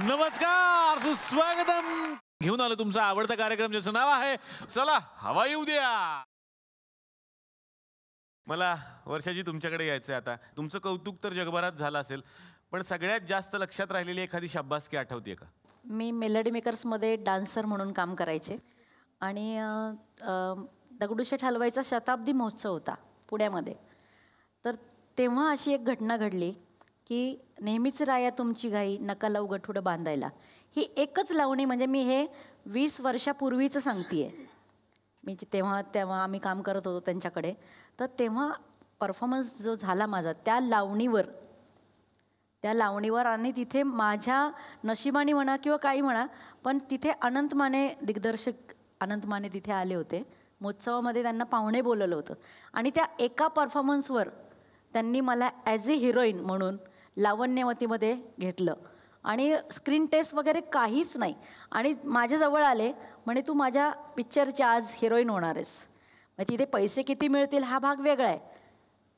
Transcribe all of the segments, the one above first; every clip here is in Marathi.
नमस्कार, सुस्वागतम. घेऊन आलो तुमचा आवडता कार्यक्रम ज्याचं नाव आहे चला हवा येऊ द्या. मला वर्षाजी तुमच्याकडे यायचं आहे. आता तुमचं कौतुक तर जगभरात झालं असेल, पण सगळ्यात जास्त लक्षात राहिलेली एखादी शाब्बासकी आठवते का? मी मेलडी मेकर्समध्ये डान्सर म्हणून काम करायचे आणि दगडूशेठ हलवाईचा शताब्दी महोत्सव होता पुण्यामध्ये. तर तेव्हा अशी एक घटना घडली की नेहमीच राया तुमची घाई नका लावू गठुडं बांधायला. ही एकच लावणी, म्हणजे मी हे 20 वर्षापूर्वीचं सांगते आहे. मी तेव्हा आम्ही काम करत होतो त्यांच्याकडे. तर तेव्हा परफॉर्मन्स जो झाला माझा त्या लावणीवर आणि तिथे माझ्या नशिबाने म्हणा किंवा काही म्हणा, पण तिथे अनंत माने, दिग्दर्शक अनंत माने तिथे आले होते. महोत्सवामध्ये त्यांना पाहुणे बोलवलं होतं आणि त्या एका परफॉर्मन्सवर त्यांनी मला ॲज ए हिरोईन म्हणून लावण्यवतीमध्ये घेतलं आणि स्क्रीन टेस्ट वगैरे काहीच नाही. आणि माझ्याजवळ आले, म्हणे तू माझ्या पिक्चरची आज हिरोईन होणार आहेस. मग तिथे पैसे किती मिळतील हा भाग वेगळा आहे,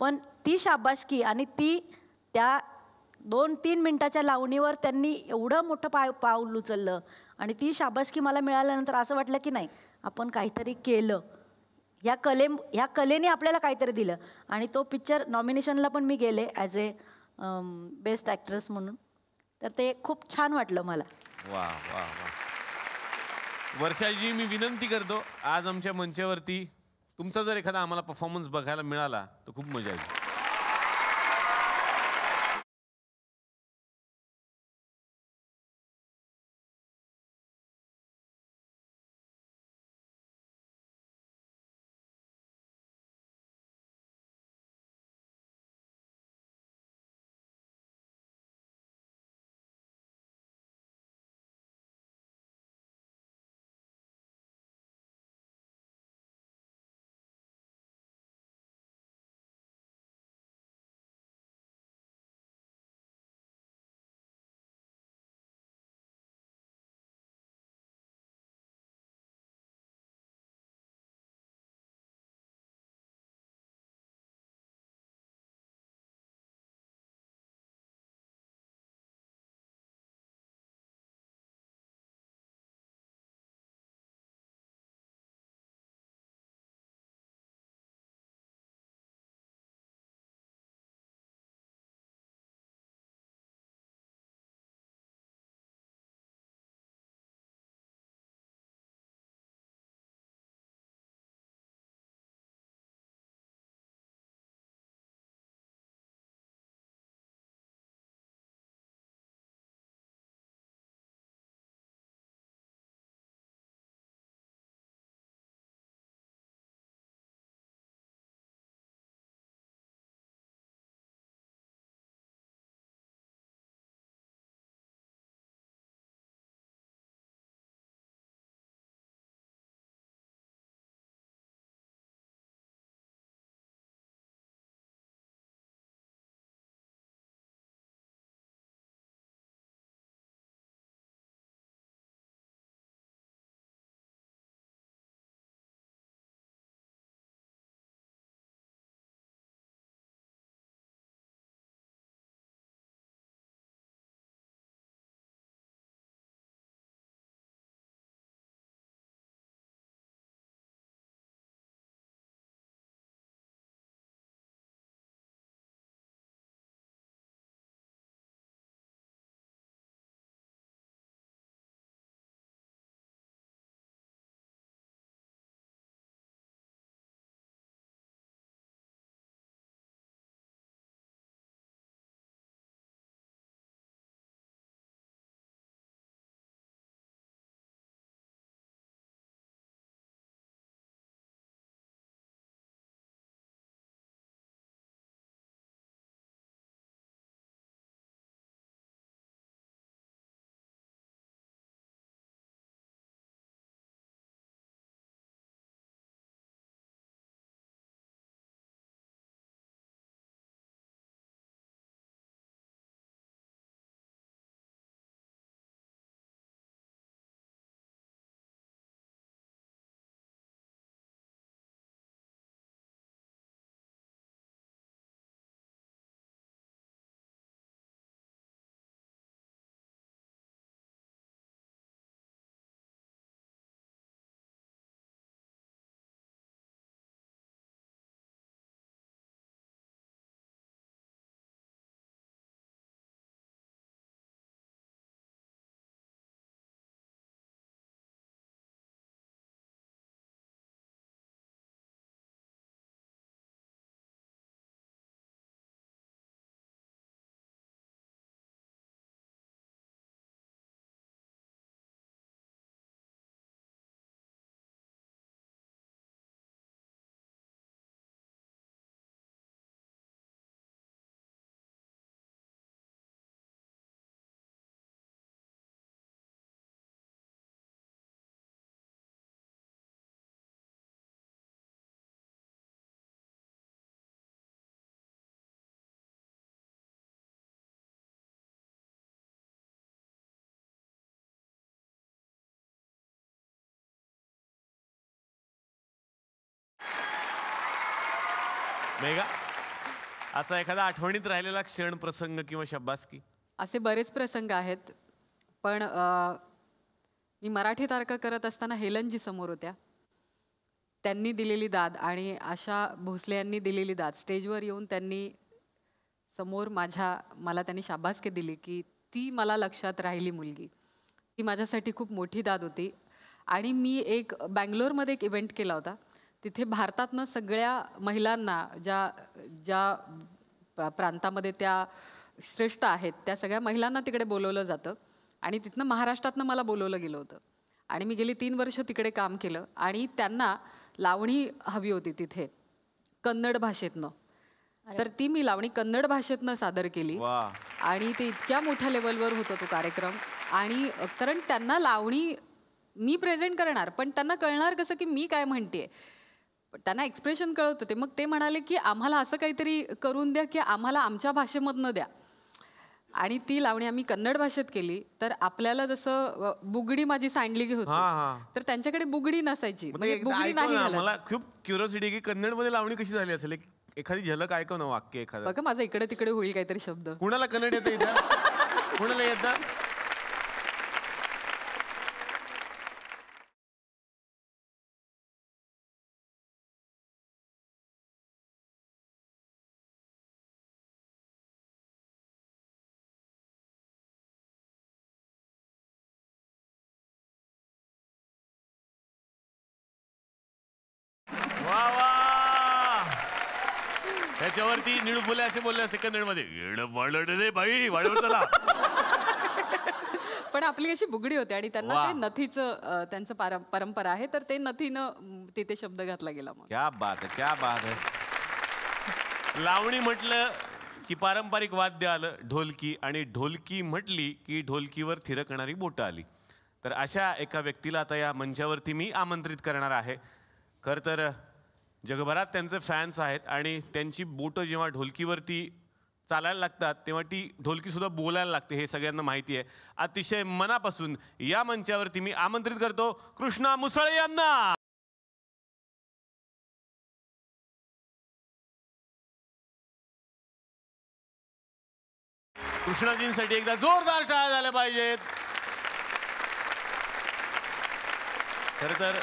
पण ती शाबासकी आणि ती त्या 2-3 मिनटाच्या लावणीवर त्यांनी एवढं मोठं पाऊल उचललं आणि ती शाबासकी मला मिळाल्यानंतर असं वाटलं की नाही, आपण काहीतरी केलं, ह्या कलेने आपल्याला काहीतरी दिलं. आणि तो पिक्चर नॉमिनेशनला पण मी गेले ॲज ए बेस्ट ॲक्ट्रेस म्हणून. तर ते खूप छान वाटलं मला. वा वा वा. वर्षाजी, मी विनंती करतो, आज आमच्या मंचावरती तुमचा जर एखादा आम्हाला परफॉर्मन्स बघायला मिळाला तर खूप मजा येईल. मेघा, असा एखादा आठवणीत राहिलेला क्षण, प्रसंग किंवा शब्बासकी? असे बरेच प्रसंग आहेत, पण मी मराठी तारका करत असताना हेलनजी समोर होत्या. त्यांनी दिलेली दाद आणि आशा भोसले यांनी दिलेली दाद, स्टेजवर येऊन त्यांनी समोर मला त्यांनी शाबासकी दिली की ती मला लक्षात राहिली मुलगी. ती माझ्यासाठी खूप मोठी दाद होती. आणि मी एक बँगलोरमध्ये एक इव्हेंट केला होता. तिथे भारतातनं सगळ्या महिलांना ज्या ज्या प्रांतामध्ये त्या श्रेष्ठ आहेत त्या सगळ्या महिलांना तिकडे बोलवलं जातं. आणि तिथनं महाराष्ट्रातनं मला बोलवलं गेलं होतं. आणि मी गेली 3 वर्ष तिकडे काम केलं. आणि त्यांना लावणी हवी होती तिथे कन्नड भाषेतनं. तर ती मी लावणी कन्नड भाषेतनं सादर केली. आणि ते इतक्या मोठ्या लेवलवर होता तो कार्यक्रम. आणि कारण त्यांना लावणी मी प्रेझेंट करणार, पण त्यांना कळणार कसं की मी काय म्हणते. त्यांना एक्सप्रेशन कळत होते. मग ते म्हणाले की आम्हाला असं काहीतरी करून द्या की आम्हाला आमच्या भाषेमधनं द्या. आणि ती लावणी आम्ही कन्नड भाषेत केली. तर आपल्याला जसं बुगडी माझी सांडली होती, तर त्यांच्याकडे बुगडी नसायची. म्हणजे बुगडी नाही घालत. मला खूप क्युरिओसिटी की कन्नडमध्ये लावणी कशी झाली असेल. एखादी झलक ऐकव ना, वाक्य एखादं. बघा माझं इकडे तिकडे होईल काहीतरी शब्द. कुणाला कन्नड येतं इथं? कुणाला येतं? वा वा, त्याच्यावरती निळू फुले असे बोलले असे कन्नडमध्ये, बाई वाढवत चला. पण आपली अशी बुगडी होती आणि त्यांना ते नथीचं त्यांचं परंपरा आहे, तर ते नथीनं तिथे शब्द घातला गेला. मग क्या बात आहे, क्या बात आहे. लावणी म्हटलं की पारंपरिक वाद्य आलं ढोलकी, आणि ढोलकी म्हटली की ढोलकीवर थिरकणारी बोटं आली. तर अशा एका व्यक्तीला आता या मंचावरती मी आमंत्रित करणार आहे. खरं तर जगभरात त्यांचे फॅन्स आहेत आणि त्यांची बोटं जेव्हा ढोलकीवरती चालायला लागतात तेव्हा ती ढोलकीसुद्धा बोलायला लागते, हे सगळ्यांना माहिती आहे. अतिशय मनापासून या मंचावरती मी आमंत्रित करतो कृष्णा मुसळे यांना. कृष्णाजींसाठी एकदा जोरदार टाळ्या झाल्या पाहिजेत. खरं तर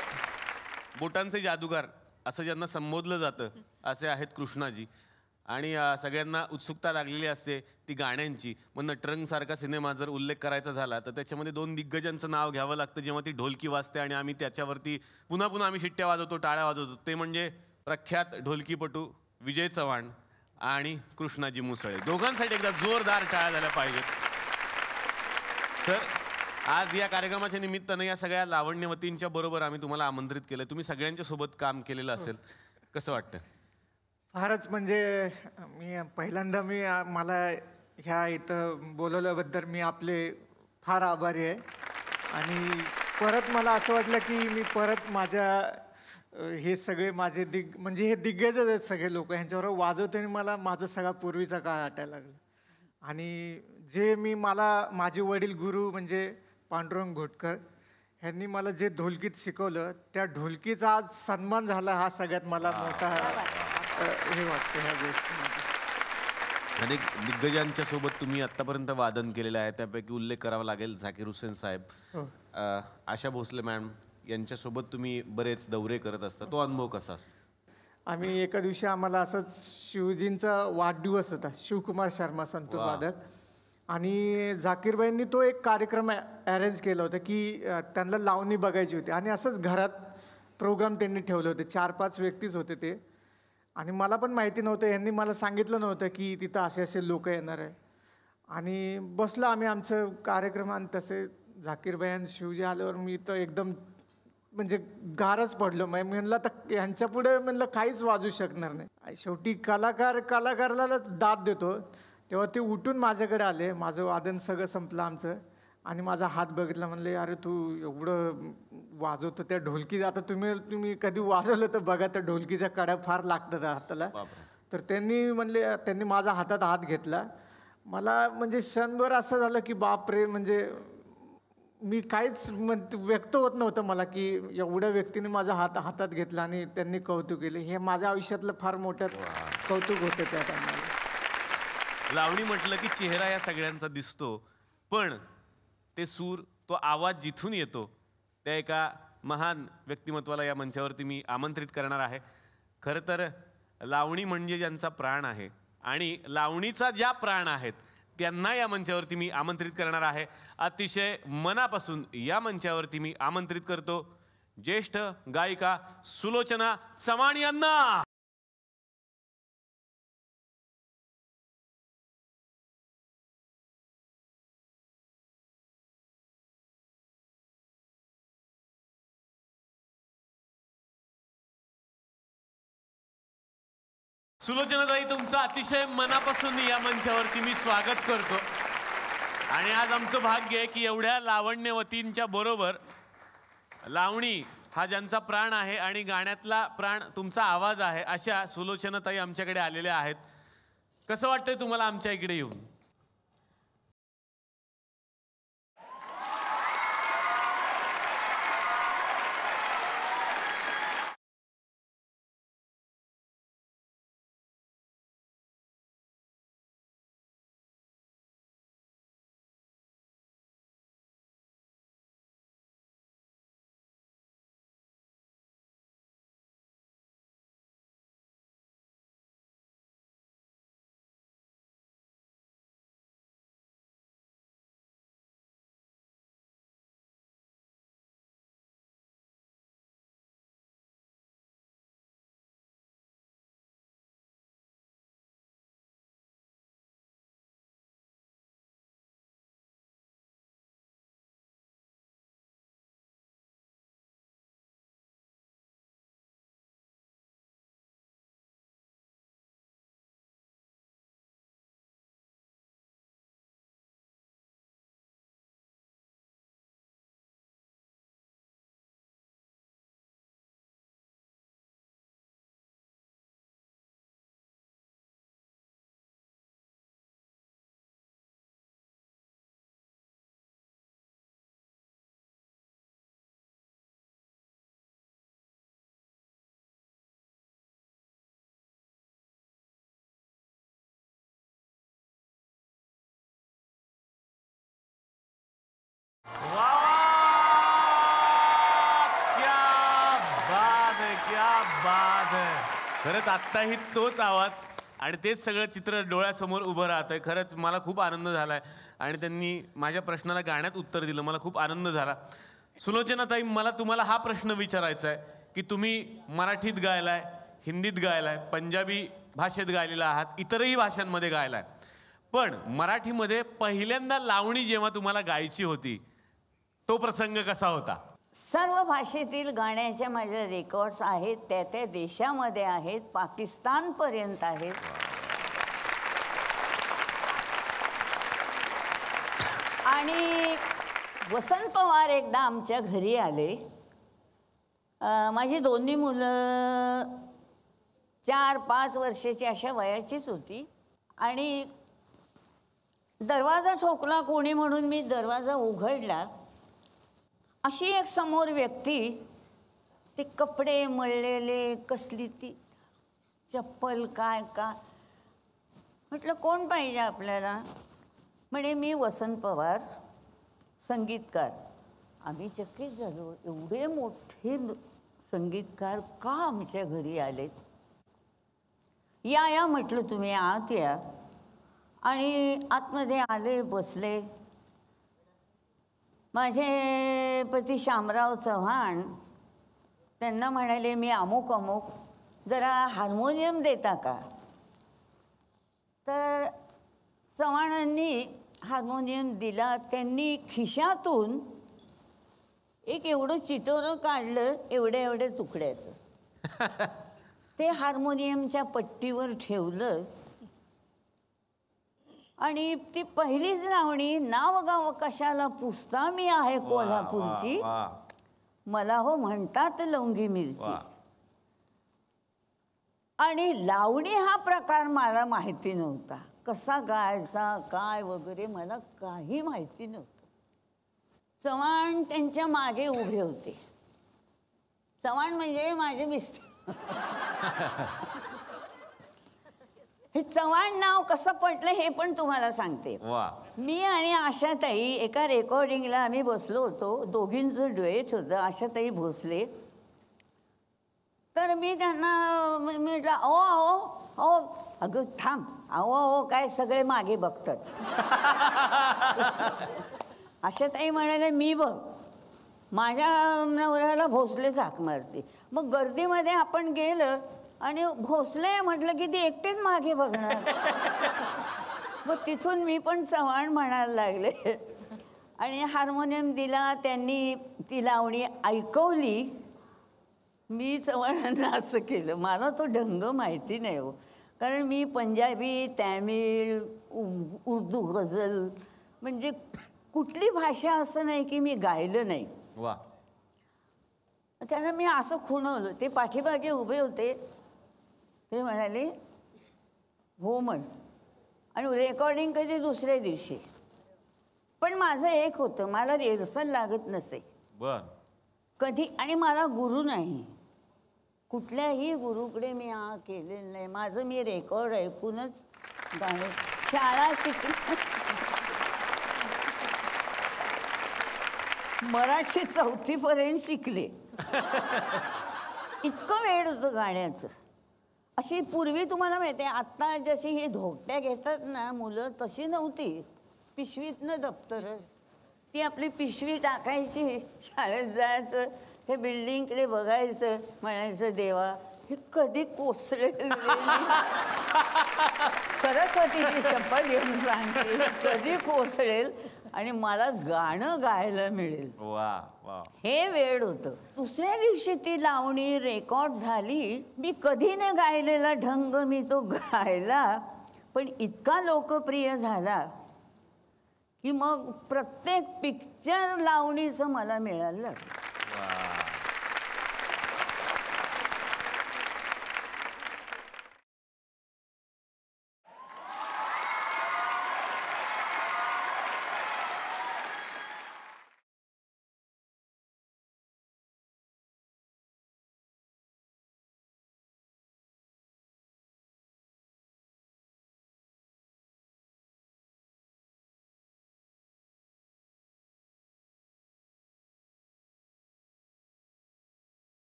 बोटांचे जादूगार असं ज्यांना संबोधलं जातं असे आहेत कृष्णाजी. आणि सगळ्यांना उत्सुकता लागलेली असते ती गाण्यांची. मग नटरंगसारखा सिनेमा जर उल्लेख करायचा झाला तर त्याच्यामध्ये 2 दिग्गजांचं नाव घ्यावं लागतं जेव्हा ती ढोलकी वाजते आणि आम्ही त्याच्यावरती पुन्हा पुन्हा आम्ही शिट्ट्या वाजवतो, टाळ्या वाजवतो. ते म्हणजे प्रख्यात ढोलकीपटू विजय चव्हाण आणि कृष्णाजी मुसळे. दोघांसाठी एकदा जोरदार टाळ्या झाल्या पाहिजेत. सर, आज या कार्यक्रमाच्या निमित्तानं या सगळ्या लावण्यवतींच्या बरोबर आम्ही तुम्हाला आमंत्रित केलं. तुम्ही सगळ्यांच्या सोबत काम केलेलं असेल, कसं वाटतं? फारच म्हणजे पहिल्यांदा मला ह्या इथं बोलवल्याबद्दल मी आपले फार आभारी आहे. आणि परत मला असं वाटलं की मी परत माझ्या हे सगळे माझे म्हणजे हे दिग्गजच आहेत सगळे लोक, ह्यांच्यावर वाजवतो आणि मला माझा सगळा पूर्वीचा काळ आठायला लागला. आणि जे माझे वडील गुरु म्हणजे पांडुरंग घोटकर ह्यांनी मला जे ढोलकीत शिकवलं त्या ढोलकीचा आज सन्मान झाला, हा सगळ्यात मला मोठा हे वाटतं ह्या गोष्टीमध्ये. अनेक दिग्गजांच्या सोबत तुम्ही आत्तापर्यंत वादन केलेलं आहे, त्यापैकी उल्लेख करावा लागेल झाकीर हुसेन साहेब, आशा भोसले मॅम यांच्यासोबत तुम्ही बरेच दौरे करत असता. तो अनुभव कसा असतो? आम्ही एका दिवशी आम्हाला असंच शिवजींचा वाढदिवस होता, शिवकुमार शर्मा संतूर वादक, आणि झाकीरबाईंनी तो एक कार्यक्रम अरेंज केला होता की त्यांना लावणी बघायची होती. आणि असंच घरात प्रोग्राम त्यांनी ठेवले होते. 4-5 व्यक्तीच होते ते. आणि मला पण माहिती नव्हतं, यांनी मला सांगितलं नव्हतं की तिथं असे लोक येणार आहे. आणि बसलो आम्ही आमचं कार्यक्रम. आणि तसे झाकीरबाई आणि शिवजी आल्यावर मी तर एकदम म्हणजे गारच पडलो. म्हणलं तर यांच्या पुढे म्हणलं काहीच वाजू शकणार नाही. शेवटी कलाकाराला दाद देतो तेव्हा ते उठून माझ्याकडे आले. माझं वादन सगळं संपलं आमचं. आणि माझा हात बघितला, म्हणले अरे तू एवढं वाजवतो त्या ढोलकी, आता तुम्ही कधी वाजवलं तर बघा, त्या ढोलकीच्या कड्या फार लागतात हाताला. तर त्यांनी माझा हातात हात घेतला. मला म्हणजे क्षणभर असं झालं की बापरे, म्हणजे मी काहीच व्यक्त होत नव्हतं मला की एवढ्या व्यक्तीने माझा हातात घेतला आणि त्यांनी कौतुक केले. हे माझ्या आयुष्यातलं फार मोठं कौतुक होतं त्या टायमाला. लावणी म्हटलं की चेहरा या सगळ्यांचा दिसतो, पण ते सूर, तो आवाज जिथून येतो त्या एका महान व्यक्तिमत्वाला या मंचावरती मी आमंत्रित करणार आहे. खरं तर लावणी म्हणजे ज्यांचा प्राण आहे आणि लावणीचा ज्या प्राण आहेत त्यांना या मंचावरती मी आमंत्रित करणार आहे. अतिशय मनापासून या मंचावरती मी आमंत्रित करतो ज्येष्ठ गायिका सुलोचना चव्हाण यांना. सुलोचनाताई, तुमचं अतिशय मनापासून या मंचावरती मी स्वागत करतो. आणि आज आमचं भाग्य आहे की एवढ्या लावण्यवतींच्या बरोबर लावणी हा ज्यांचा प्राण आहे आणि गाण्यातला प्राण तुमचा आवाज आहे अशा सुलोचनाताई आमच्याकडे आलेल्या आहेत. कसं वाटतंय तुम्हाला आमच्या इकडे येऊन? खरंच आत्ताही तोच आवाज आणि तेच सगळं चित्र डोळ्यासमोर उभं राहतंय. खरंच मला खूप आनंद झालाय आणि त्यांनी माझ्या प्रश्नाला गाण्यात उत्तर दिलं. मला खूप आनंद झाला. सुलोचनाताई, मला तुम्हाला हा प्रश्न विचारायचा आहे की तुम्ही मराठीत गायलाय, हिंदीत गायलाय, पंजाबी भाषेत गायलेला आहात, इतरही भाषांमध्ये गायलाय, पण मराठीमध्ये पहिल्यांदा लावणी जेव्हा तुम्हाला गायची होती तो प्रसंग कसा होता? सर्व भाषेतील गाण्याच्या माझ्या रेकॉर्ड्स आहेत, त्या त्या देशामध्ये आहेत, पाकिस्तानपर्यंत आहेत. आणि वसंत पवार एकदा आमच्या घरी आले. माझी दोन्ही मुलं 4-5 वर्षाची अशा वयाचीच होती आणि दरवाजा ठोकला कोणी म्हणून मी दरवाजा उघडला. अशी एक समोर व्यक्ती, ते कपडे मळलेले, कसली ती चप्पल, काय काय. म्हटलं कोण पाहिजे आपल्याला? म्हणे मी वसंत पवार, संगीतकार. आम्ही चकित झालो, एवढे मोठे संगीतकार का आमच्या घरी आलेत? या म्हटलं तुम्ही आत या. आणि आतमध्ये आले, बसले. माझे पती शामराव चव्हाण त्यांना म्हणाले मी अमुक अमुक, जरा हार्मोनियम देता का? तर चव्हाणांनी हार्मोनियम दिला. त्यांनी खिशातून एक एवढं चिटोरं काढलं, एवढ्या तुकड्याचं. ते हार्मोनियमच्या पट्टीवर ठेवलं आणि ती पहिलीच लावणी, नाव गाव कशाला पुसता मी आहे कोल्हापूरची, मला हो म्हणतात लवंगी मिरची. आणि लावणी हा प्रकार मला माहिती नव्हता, कसा गायचा काय वगैरे मला काही माहिती नव्हतं. चव्हाण त्यांच्या मागे उभे होते. चव्हाण म्हणजे माझे मिस्टर. हे चव्हाण नाव कसं पडलं हे पण तुम्हाला सांगते. वा. मी आणि आशाताई एका रेकॉर्डिंगला आम्ही बसलो होतो, दोघींचं ड्युएट होतं. आशाताई भोसले. तर मी त्यांना म्हटलं अहो अहो अहो अगं थांब, अहो अहो काय सगळे मागे बघतात. आशाताई म्हणाले मी बघ, माझ्या नवऱ्याला भोसलेच हाक मारते. मग गर्दीमध्ये आपण गेलं आणि भोसले म्हटलं की ती एकटेच मागे बघणार. मग तिथून मी पण चव्हाण म्हणायला लागले आणि हार्मोनियम दिला. त्यांनी ती लावणी ऐकवली. मी चव्हाणांना असं केलं. मला तो ढंग माहिती नाही हो, कारण मी पंजाबी, तामिळ, उर्दू गझल म्हणजे कुठली भाषा असं नाही की मी गायलं नाही. वा. त्यांना मी असं खुणवलं. ते पाठीमागे उभे होते. ते म्हणाले हो म्हण. आणि रेकॉर्डिंग कधी दुसऱ्या दिवशी. पण माझं एक होतं, मला रिहर्सल लागत नसे बर. कधी. आणि मला गुरु नाही, कुठल्याही गुरुकडे मी केलेलं नाही. माझं मी रेकॉर्ड ऐकूनच गाणे. शाळा मराठी 4थीपर्यंत शिकले. इतकं वेळ होतं गाण्याचं. अशी पूर्वी तुम्हाला माहिती आहे, आत्ता जशी ही धोकट्या घेतात ना मुलं, तशी नव्हती. पिशवीतनं दप्तर, ती आपली पिशवी टाकायची, शाळेत जायचं, त्या बिल्डिंगकडे बघायचं, म्हणायचं देवा हे कधी कोसळेल. सरस्वतीची शपथ घेऊन सांगते कधी कोसळेल आणि मला गाणं गायला मिळेल. वा वा. हे वेळ होतं. दुसऱ्या दिवशी ती लावणी रेकॉर्ड झाली. मी कधी न गायलेला ढंग मी तो गायला, पण इतका लोकप्रिय झाला की मग प्रत्येक पिक्चर लावणीचं मला मिळालं.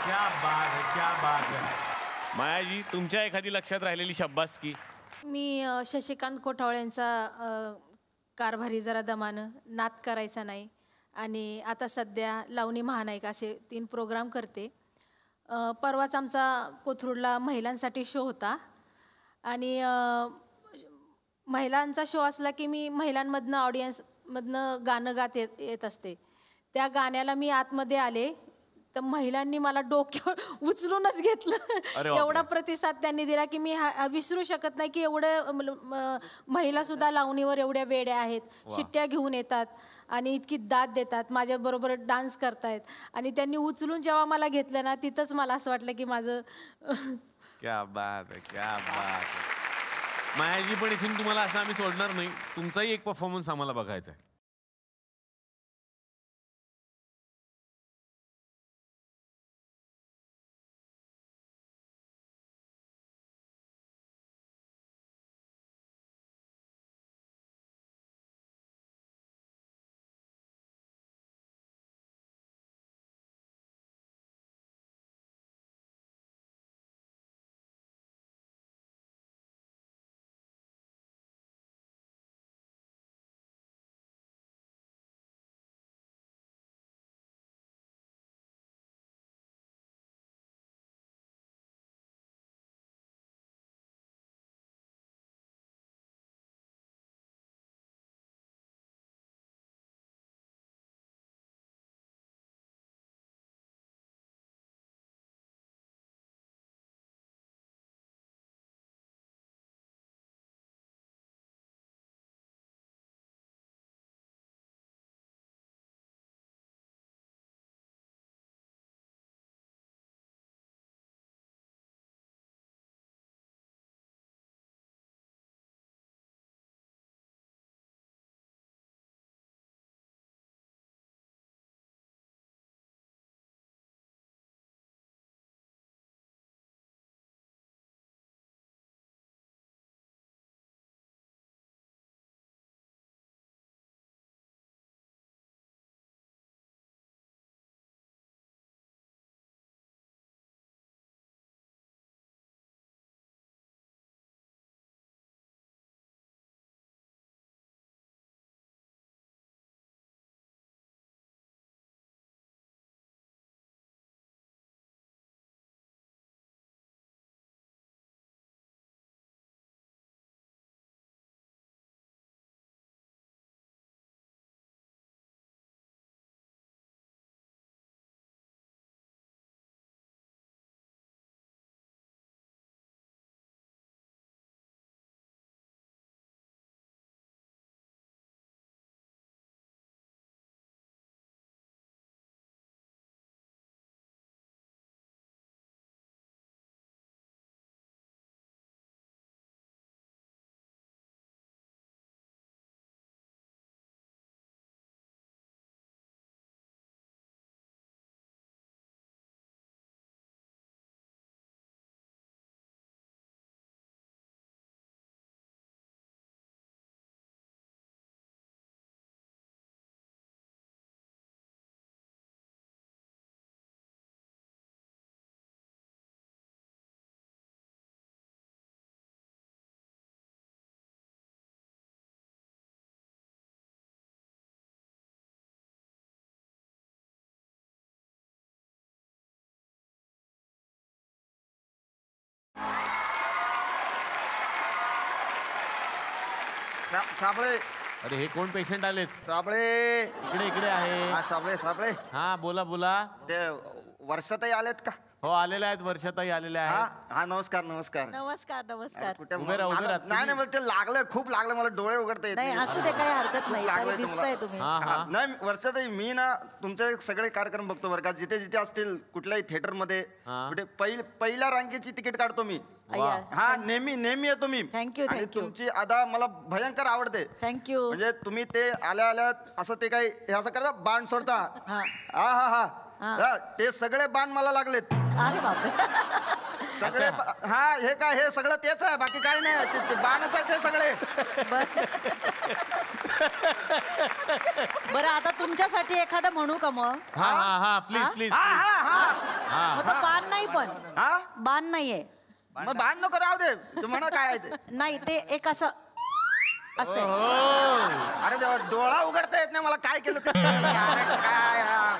क्या बात है, क्या बात है. मायाजी, तुमच्या एखादी लक्षात राहिलेली शब्बासकी? मी शशिकांत कोठावळे यांचा कारभारी जरा दमानं, नात करायचा नाही आणि आता सध्या लावणी महानायक असे 3 प्रोग्राम करते. परवाच आमचा कोथरूडला महिलांसाठी शो होता आणि महिलांचा शो असला की मी महिलांमधनं ऑडियन्समधनं गाणं गात येत असते. त्या गाण्याला मी आतमध्ये आले तर महिलांनी मला डोक्यावर उचलूनच घेतलं. एवढा प्रतिसाद त्यांनी दिला की मी विसरू शकत नाही की एवढं महिला सुद्धा लावणीवर एवढ्या वेड्या आहेत. शिट्ट्या घेऊन येतात आणि इतकी दाद देतात, माझ्याबरोबर डान्स करतायत आणि त्यांनी उचलून जेव्हा मला घेतलं ना, तिथंच मला असं वाटलं की माझं क्या बात है, क्या बात है. मायाजी, पण इथून तुम्हाला असं आम्ही सोडणार नाही. तुमचाही एक परफॉर्मन्स आम्हाला बघायचा आहे. साबळे अरे हे कोण पेशंट आलेत? साबळे इकडे इकडे आहे. हा साबळे साबळे हा बोला बोला. ते वर्षातही आलेत का? हो आलेले आहेत, वर्षाताई आलेल्या हा आहेत. हा नमस्कार नमस्कार नमस्कार नमस्कार. कुठे उभे राहा, उभे राहा. नाही नाही मला ते लागलं, खूप लागलं, मला डोळे उघडता येत नाही नाही. असू दे, काही हरकत नाही. लागलंय तरी दिसताय तुम्हाला. तुम्ही. हा हा. नाही वर्षातही मी ना तुमचे सगळे कार्यक्रम बघतो बरं का, जिथे जिथे असतील कुठल्याही थिएटर मध्ये हा. कुठे पहिल्या रांगेची तिकीट काढतो मी. अय्या. हा नेहमी येतो मी. Thank you, आणि thank you. तुमची अदा मला भयंकर आवडते. थँक्यू. म्हणजे तुम्ही ते आल्या आल्या असं ते काही हे असं करता बाण सोडता. हा. हा हा हा हा, ते सगळे बाण मला लागलेत अरे बापरे. सगळे. हा हे काय हे सगळं तेच आहे, बाकी काही नाही. ते बाणच आहे ते सगळे. बरं आता तुमच्यासाठी एखादं म्हणू का मग? हा हा हा प्लीज प्लीज. हा हा हा मग तो बाण नाही, पण हा बाण नाहीये. मग बाण नको राहू दे, तू म्हणा काय आहे ते. नाही ते एक असं असं अरे देवा, डोळा उघडता येत नाही मला, काय केलं ते कळलं नाही. अरे काय हा.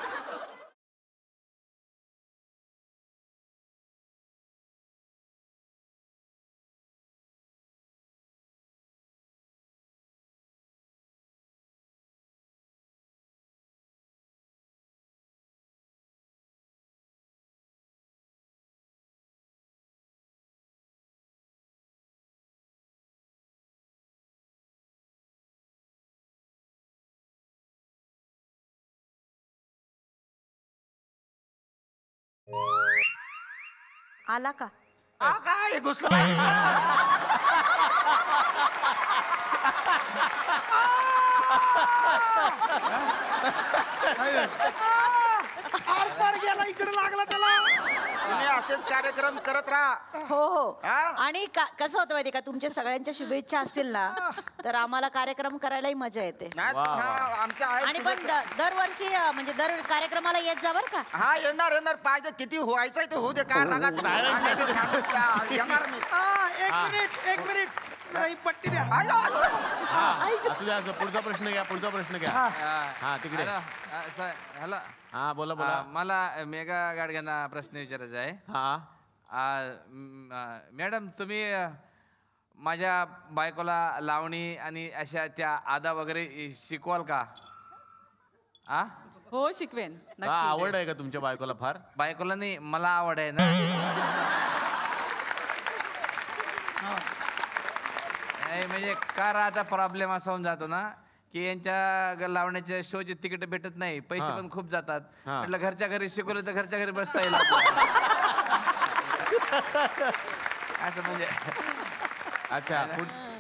आला का? काय घुसला. गेला, इकडे लागला त्याला. तुम्ही असेच कार्यक्रम करत राहा. हो हो. हा? आणि कसं होतं माहिती का, तुमच्या सगळ्यांच्या शुभेच्छा असतील ना तर आम्हाला कार्यक्रम करायलाही मजा येते. नाही, हा, आमच्या आहेत आणि पण शुभेच्छा. दरवर्षी म्हणजे दर कार्यक्रमाला येत जा बरं का. हा येणार पाहिजे, किती व्हायचंय ते होऊ दे. काय सांगा येणार मी. एक मिनिट जरा ही पट्टी द्या. आयो, आयो. असू द्या, असं पुढचा प्रश्न घ्या, पुढचा प्रश्न घ्या. हा तिकडे. हॅलो हा बोला बोला. मला मेघा गाडग्यांना प्रश्न विचारायचा आहे. हा मॅडम तुम्ही माझ्या बायकोला लावणी आणि अशा त्या आदा वगैरे शिकवाल का? आ हो शिकवेन हा, नक्की. आवड आहे का तुमच्या बायकोला फार? बायकोला नाही, मला आवड आहे ना. नाही म्हणजे का आता प्रॉब्लेम असा होऊन जातो ना की यांच्या लावण्याच्या शोचे तिकीट भेटत नाही, पैसे पण खूप जातात. म्हटलं घरच्या घरी शिकवलं तर घरच्या घरी बसता येईल असं म्हणजे. अच्छा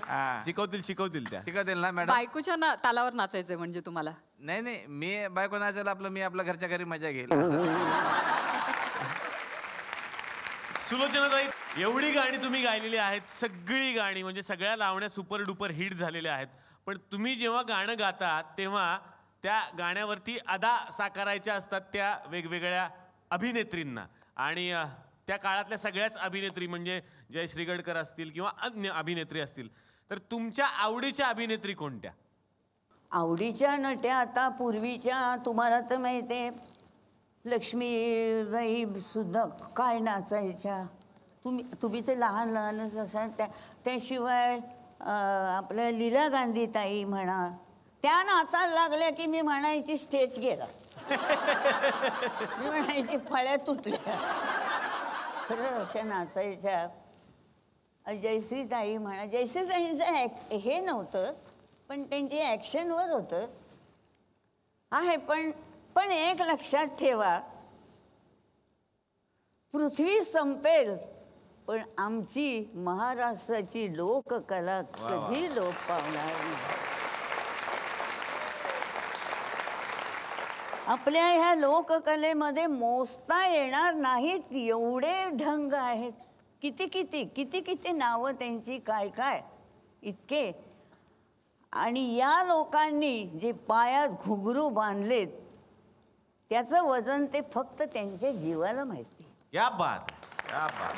हा. शिकवतील त्या. शिकवतील ना मॅडम? बायकोच्या तालावर नाचायचंय म्हणजे तुम्हाला? नाही मी बायको नाचायला आपलं मी आपल्या घरच्या घरी मजा घेईल. सुलोचनाताई, एवढी गाणी तुम्ही गायलेली आहेत, सगळी गाणी म्हणजे सगळ्या लावण्या सुपर डुपर हिट झालेल्या आहेत. पण तुम्ही जेव्हा गाणं गातात तेव्हा त्या गाण्यावरती अदा साकारायच्या असतात त्या वेगवेगळ्या अभिनेत्रींना. आणि त्या काळातल्या सगळ्याच अभिनेत्री म्हणजे जय श्रीगडकर असतील किंवा अन्य अभिनेत्री असतील, तर तुमच्या आवडीच्या अभिनेत्री कोणत्या? आवडीच्या नट्या आता पूर्वीच्या तुम्हाला तर माहिती आहे, लक्ष्मीबाई सुद्धा काय नाचायच्या. तुम्ही ते लहान लहानच असाल. त्याशिवाय आपल्या लीला गांधीताई म्हणा, त्या नाचायला लागल्या की मी म्हणायची स्टेज गेला. मी म्हणायची फळ्या तुटल्या. खरं अशा नाचायच्या. जयश्रीताई म्हणा, जयश्रीताईंचं हे नव्हतं पण त्यांची ॲक्शनवर होतं आहे. पण एक लक्षात ठेवा, पृथ्वी संपेल पण आमची महाराष्ट्राची लोककला कधी लोप पावणार नाही. आपल्या ह्या लोककलेमध्ये मोजता येणार नाहीत एवढे ढंग आहेत. किती नावं त्यांची, काय इतके. आणि या लोकांनी जे पायात घुंगरू बांधलेत त्याचं वजन ते फक्त त्यांच्या जीवाला माहिती. या बात, या बात.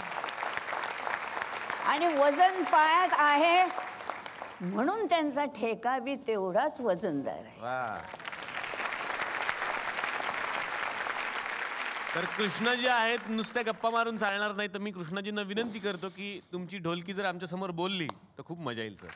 आणि वजन पायात आहे म्हणून त्यांचा ठेका बी तेवढाच वजनदार आहे. वा. तर कृष्णाजी आहेत, नुसत्या गप्पा मारून चालणार नाही. तर मी कृष्णाजींना विनंती करतो की तुमची ढोलकी जर आमच्या समोर बोलली तर खूप मजा येईल सर.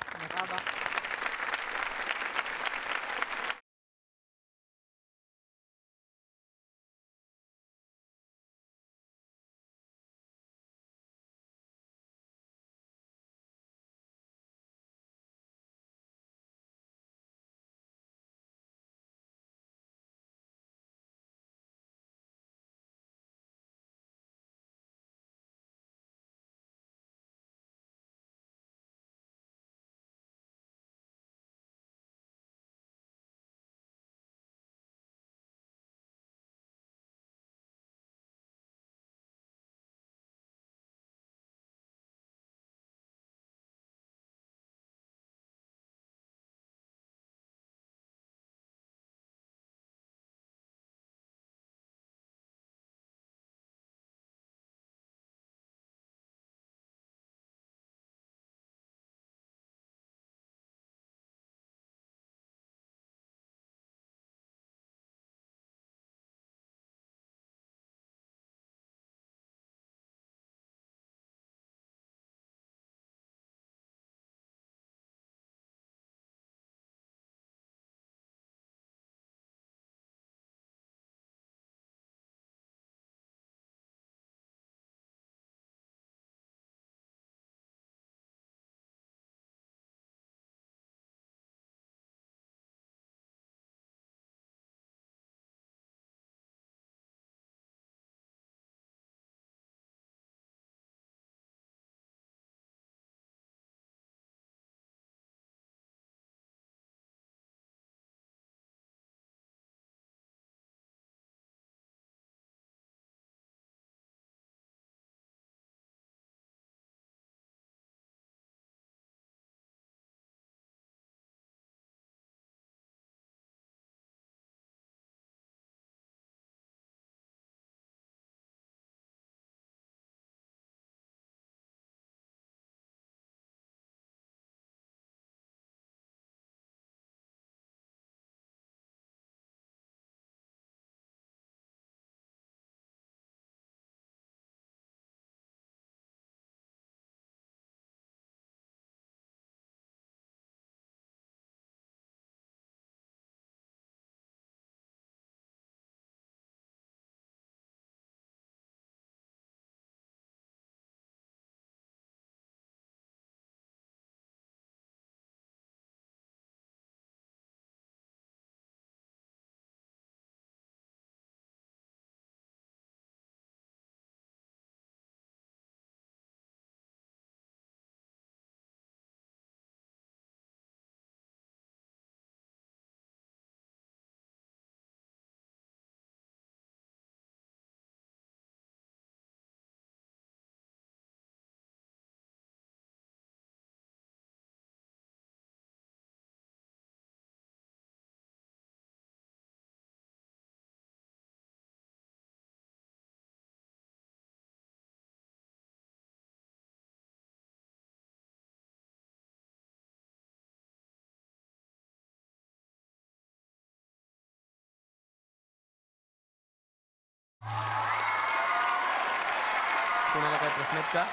कोणाला काय प्रश्न आहेत का?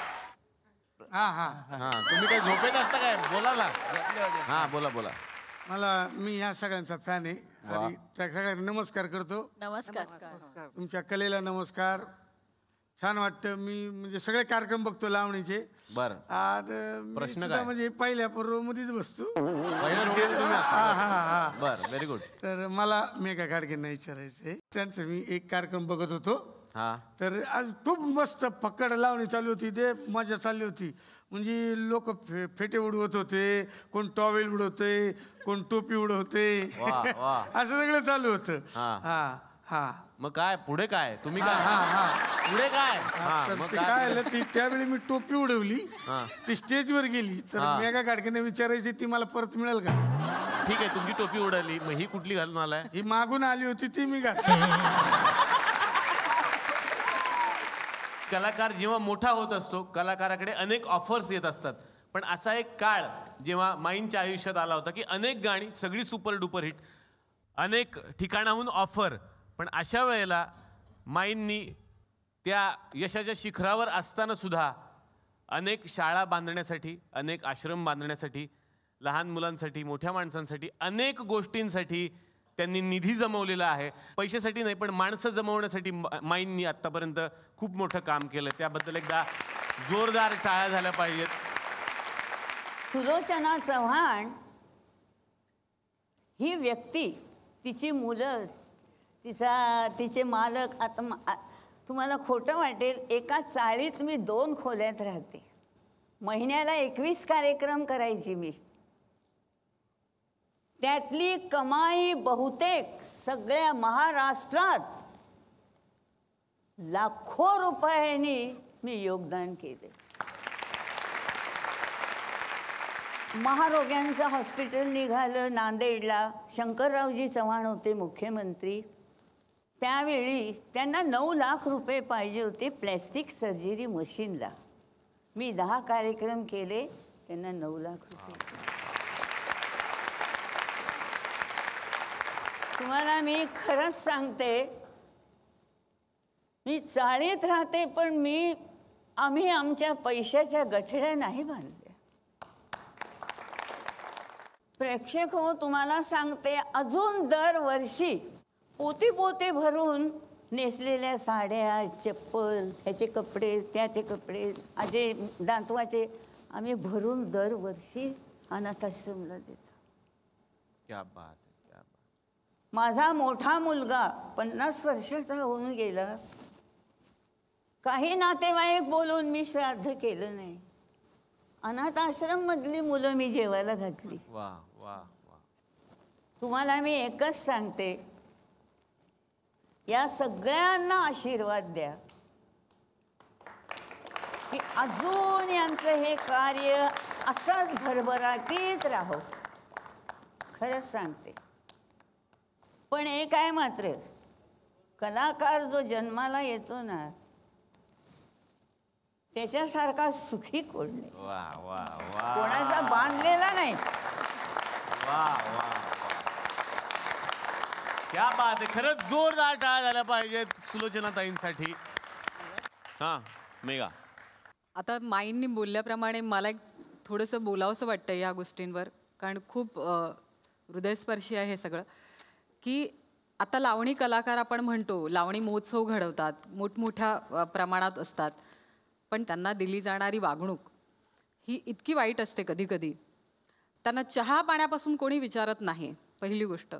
हा तुम्ही काय झोपेत असता काय? बोला ना. हा बोला बोला. मी ह्या सगळ्यांचा फॅन आहे आणि त्या सगळ्यांना नमस्कार करतो. नमस्कार. तुमच्या कलेला नमस्कार. छान वाटतं. मी म्हणजे सगळे कार्यक्रम बघतो लावणीचे. बरं. आज प्रश्न सुद्धा काय? म्हणजे पहिल्या रोव मध्येच बसतो. बर व्हेरी गुड. तर मला मेघा गाडगेंना विचारायचंय. त्यांचं मी एक कार्यक्रम बघत होतो. तर आज खूप मस्त फक्कड लावणी चालू होती. ते मजा चालली होती. म्हणजे लोक फेटे उडवत होते, कोण टॉवेल उडवते, कोण टोपी उडवते, असं सगळं चालू होतं. हा मग काय पुढे काय तुम्ही काय पुढे काय? तर ते काय झालं की त्यावेळी मी टोपी उडवली, ती स्टेजवर गेली. तर मेघा गाडगेने विचारायची ती मला परत मिळेल का? ठीक आहे तुमची टोपी उडाली, मग ही कुठली घालून आलाय? ही मागून आली होती ती मी घातली. कलाकार जेव्हा मोठा होत असतो कलाकाराकडे अनेक ऑफर्स येत असतात. पण असा एक काळ जेव्हा माईंच्या आयुष्यात आला होता की अनेक गाणी सगळी सुपर डुपर हिट, अनेक ठिकाणाहून ऑफर. पण अशा वेळेला माईंनी त्या यशाच्या शिखरावर असताना सुद्धा अनेक शाळा बांधण्यासाठी, अनेक आश्रम बांधण्यासाठी, लहान मुलांसाठी, मोठ्या माणसांसाठी, अनेक गोष्टींसाठी त्यांनी निधी जमवलेला आहे. पैशासाठी नाही पण माणसं जमवण्यासाठी माईंनी आत्तापर्यंत खूप मोठं काम केलं. त्याबद्दल एकदा जोरदार टाळ्या झाल्या पाहिजेत. सुलोचना चव्हाण ही व्यक्ती, तिची मुलं, तिचे मालक. आता तुम्हाला खोटं वाटेल, एका चाळीत मी 2 खोल्यात राहते. महिन्याला 21 कार्यक्रम करायची मी. त्यातली कमाई बहुतेक सगळ्या महाराष्ट्रात लाखो रुपयांनी मी योगदान केले. महारोग्यांचं हॉस्पिटल निघालं नांदेडला. शंकररावजी चव्हाण होते मुख्यमंत्री. त्यावेळी त्यांना 9 लाख रुपये पाहिजे होते प्लॅस्टिक सर्जरी मशीनला. मी 10 कार्यक्रम केले, त्यांना 9 लाख रुपये. तुम्हाला मी खरंच सांगते, मी चाळीत राहते पण आम्ही आमच्या पैशाच्या गठड्या नाही बांधल्या. प्रेक्षक हो, तुम्हाला सांगते, अजून दरवर्षी पोते भरून नेसलेल्या साड्या, चप्पल, ह्याचे कपडे, त्याचे कपडे, अजे दांतवाचे आम्ही भरून दरवर्षी अनाथाश्रमला देतो. क्या बात. माझा मोठा मुलगा 50 वर्षाचा होऊन गेला. काही नातेवाईक बोलून मी श्राद्ध केलं नाही. अनाथ आश्रम मधली मुलं मी जेवायला घातली. वा वा वा. तुम्हाला मी एकच सांगते, या सगळ्यांना आशीर्वाद द्या की अजून यांचं हे कार्य असंच भरभराटीत राहो. खरंच सांगते. पण एक आहे मात्र, कलाकार जो जन्माला येतो ना त्याच्यासारखा सुखी कोण नाही. वा वा वा. कोणाचा बांधलेला नाही. वा वा वा. क्या बात आहे. खरंच जोरदार टाळ्या झाल्या पाहिजेत सुलोचनाताईंसाठी. मेघा. आता माईंनी बोलल्याप्रमाणे मला एक थोडंसं बोलावंसं वाटतं या गोष्टींवर, कारण खूप हृदयस्पर्शी आहे हे सगळं. की आता लावणी कलाकार आपण म्हणतो, लावणी महोत्सव घडवतात, मोठमोठ्या प्रमाणात असतात, पण त्यांना दिली जाणारी वागणूक ही इतकी वाईट असते कधी कधी. त्यांना चहा पाण्यापासून कोणी विचारत नाही. पहिली गोष्ट,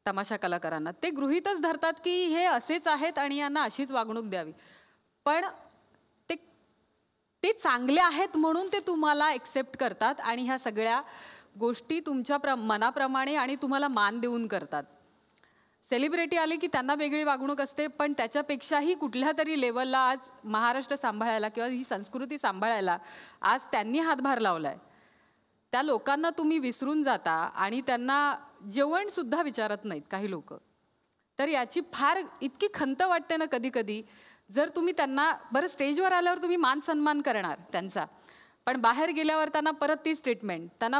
तमाशा कलाकारांना ते गृहीतच धरतात की हे असेच आहेत आणि यांना अशीच वागणूक द्यावी. पण ते चांगले आहेत म्हणून ते तुम्हाला एक्सेप्ट करतात आणि ह्या सगळ्या गोष्टी तुमच्या मनाप्रमाणे आणि तुम्हाला मान देऊन करतात. सेलिब्रिटी आली की त्यांना वेगळी वागणूक असते, पण त्याच्यापेक्षाही कुठल्या तरी लेवलला आज महाराष्ट्र सांभाळायला किंवा ही संस्कृती सांभाळायला आज त्यांनी हातभार लावलाय. त्या लोकांना तुम्ही विसरून जाता आणि त्यांना जेवणसुद्धा विचारत नाहीत काही लोक. तर याची फार इतकी खंत वाटते ना कधी कधी. जर तुम्ही त्यांना बरं स्टेजवर आल्यावर तुम्ही मान सन्मान करणार त्यांचा, पण बाहेर गेल्यावर त्यांना परत तीच ट्रीटमेंट. त्यांना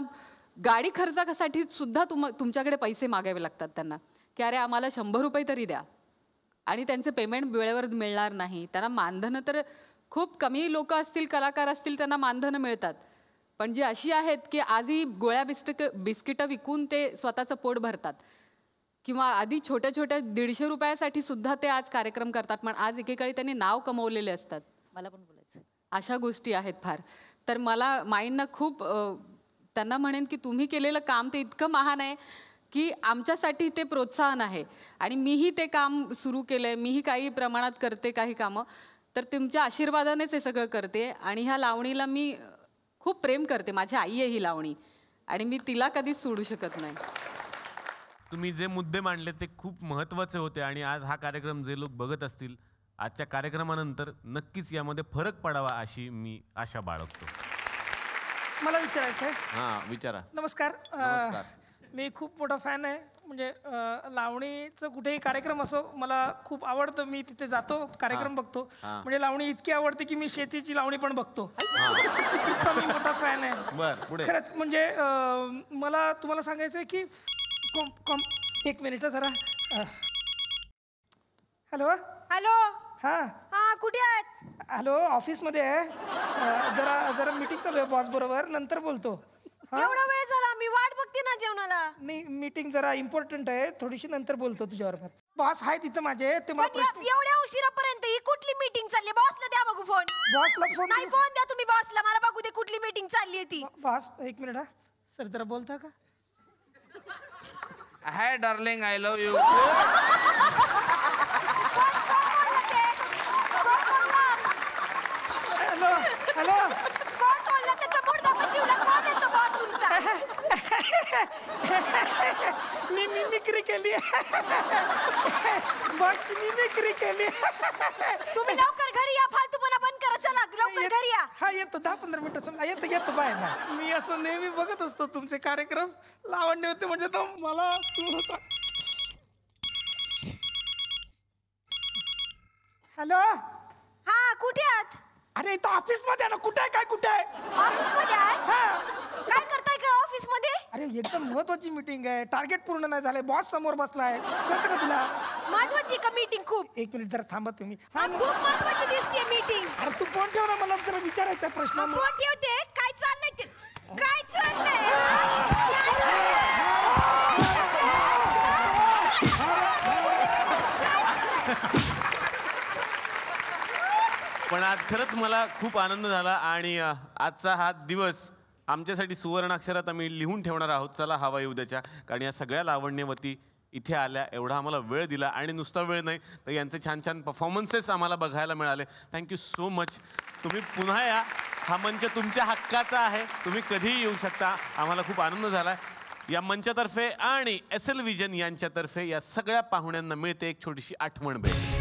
गाडी खर्चासाठी सुद्धा तुमच्याकडे पैसे मागावे लागतात त्यांना, की अरे आम्हाला 100 रुपये तरी द्या, आणि त्यांचे पेमेंट वेळेवर मिळणार नाही. त्यांना मानधनं तर खूप कमी लोक असतील, कलाकार असतील, त्यांना मानधनं मिळतात. पण जी अशी आहेत की आजही गोळ्या बिस्किटं विकून ते स्वतःचं पोट भरतात, किंवा आधी छोट्या छोट्या 150 रुपयासाठी सुद्धा ते आज कार्यक्रम करतात, पण आज एकेकाळी त्यांनी नाव कमवलेले असतात. मला पण बोलायचं. अशा गोष्टी आहेत फार. तर मला माईंना खूप त्यांना म्हणेन की तुम्ही केलेलं काम ते इतकं महान आहे की आमच्यासाठी ते प्रोत्साहन आहे. आणि मीही ते काम सुरू केलं आहे, मीही काही प्रमाणात करते काही कामं, तर तुमच्या आशीर्वादानेच हे सगळं करते. आणि ह्या लावणीला मी खूप प्रेम करते. माझी आई आहे ही लावणी, आणि मी तिला कधीच सोडू शकत नाही. तुम्ही जे मुद्दे मांडले ते खूप महत्त्वाचे होते, आणि आज हा कार्यक्रम जे लोक बघत असतील, आजच्या कार्यक्रमानंतर नक्कीच यामध्ये फरक पडावा अशी मी आशा बाळगतो. मला विचारायचं आहे. हां, विचारा. नमस्कार. मी खूप मोठा फॅन आहे. म्हणजे लावणीचं कुठेही कार्यक्रम असो मला खूप आवडतं. मी तिथे जातो, कार्यक्रम बघतो. म्हणजे लावणी इतकी आवडते की मी शेतीची लावणी पण बघतो. इतका मी मोठा फॅन आहे खरंच. म्हणजे मला तुम्हाला सांगायचं आहे की एक मिनिट जरा. Hello hello. हां हा, कुठे आहेत? हॅलो, ऑफिसमध्ये आहे. जरा मीटिंग चालू आहे बॉस बरोबर, नंतर बोलतो. एवढा वेळ झाला, मी वाट बघते ना जेवणाला. नाही, मीटिंग जरा इम्पॉर्टंट आहे, थोडीशी नंतर बोलतो तुझ्याबरोबर. बॉस आहे तिथं माझे, ते मला एवढ्या उशिरापर्यंत ही कुठली मीटिंग चालली? बॉसला द्या बघू फोन. बॉसला फोन नाही, फोन द्या तुम्ही बॉसला, मला बघू दे कुठली मीटिंग चालली आहे ती. बॉस एक मिनिट. हा सर, जरा बोलता का? Hi darling, I love you. Hello hello. कोण बोलला? त्याचा मुर्दा बशिवला. कोण येतो बॉस तुमचा? मी मिमिक्री केली. बॉसची मिमिक्री केली. तुम्ही लवकर घरी या, फालतूपणा बंद करा. चला लवकर घरी या. हा, येतो 10-15 मिनिटं समजा. येतो बाय बाय. मी असं नेहमी बघत असतो तुमचे कार्यक्रम. लावण्य होते म्हणजे तो मला तू होता. हॅलो. हा, कुठे आहात? अरे इथं ऑफिस मध्ये ना. कुठे आहे? काय कुठे आहे? ऑफिस मध्ये आहे. काय करताय काय ऑफिस मध्ये? अरे एकदम महत्वाची मीटिंग आहे. टार्गेट पूर्ण नाही झालंय. बॉस समोर बसलाय. कळतं का तुला? महत्वाची का मीटिंग? खूप. एक मिनिट जरा थांबा तुम्ही. खूप महत्वाची दिसते मीटिंग. अरे तू फोन ठेव ना, मला जरा विचारायचा प्रश्न. फोन ठेवते. काय चाललंय? काय चाललंय? पण आज खरंच मला खूप आनंद झाला, आणि आजचा हा दिवस आमच्यासाठी सुवर्णाक्षरात आम्ही लिहून ठेवणार आहोत. चला हवा येऊ द्याच्या, कारण या सगळ्या लावण्यवती इथे आल्या, एवढा आम्हाला वेळ दिला, आणि नुसता वेळ नाही तर यांचे छान छान परफॉर्मन्सेस आम्हाला बघायला मिळाले. Thank you so much. तुम्ही पुन्हा या. हा मंच तुमच्या हक्काचा आहे, तुम्ही कधीही येऊ शकता. आम्हाला खूप आनंद झाला. या मंचातर्फे आणि SL विजन यांच्यातर्फे या सगळ्या पाहुण्यांना मिळते एक छोटीशी आठवण भेट.